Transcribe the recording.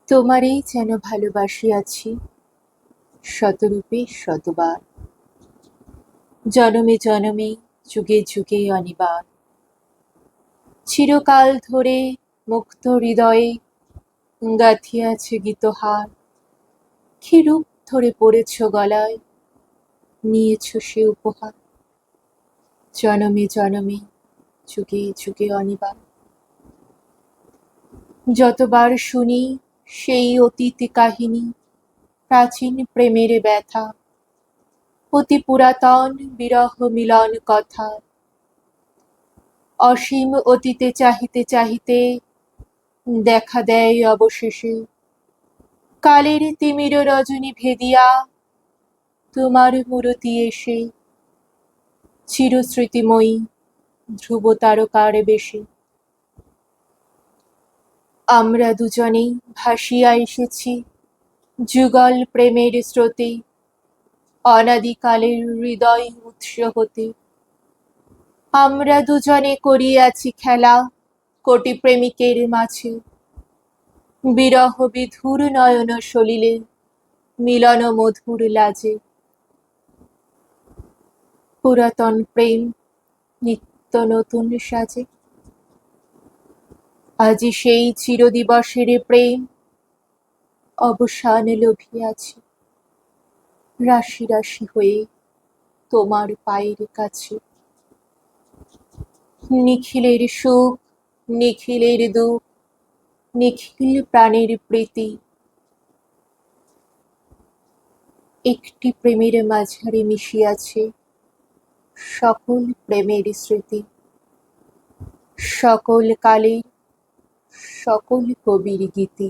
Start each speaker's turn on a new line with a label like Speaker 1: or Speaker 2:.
Speaker 1: তোমারই যেন ভালোবাসিয়াছি শতরূপে শতবার, জনমে জনমে যুগে যুগে অনিবার। চিরকাল ধরে মুক্ত হৃদয়ে গাঁথিয়াছে গীতহার। কি রূপ ধরে পড়েছ গলায়, নিয়েছ সে উপহার। জনমে জনমে যুগে যুগে অনিবার। যতবার শুনি সেই অতীত কাহিনী, প্রাচীন প্রেমের ব্যথা, অতি পুরাতন বিরহ মিলন কথা। অসীম অতীতে চাহিতে চাহিতে দেখা দেয় অবশেষে কালের তিমির রজনী ভেদিয়া তোমার মূরতি এসে, চিরস্মৃতিময়ী ধ্রুব তারকার বেশে। আমরা দুজনেই ভাসিয়া এসেছি যুগল প্রেমের স্রোতে, অনাদিকালের হৃদয় উৎস হতে। আমরা দুজনে করিয়াছি খেলা কোটি প্রেমিকের মাঝে, বিরহ বিধুর নয়ন সলিলে মিলন মধুর লাজে। পুরাতন প্রেম নিত্য নতুন সাজে, আজি সেই চিরদিবসের প্রেম অবসান লোভিয়াছে, রাশি রাশি হয়ে তোমার পায়ের কাছে। নিখিলের সুখ, নিখিলের দুঃখ, নিখিল প্রাণের প্রীতি, একটি প্রেমের মাঝারে মিশিয়াছে সকল প্রেমের স্মৃতি, সকল কালের সকল কবির গীতি।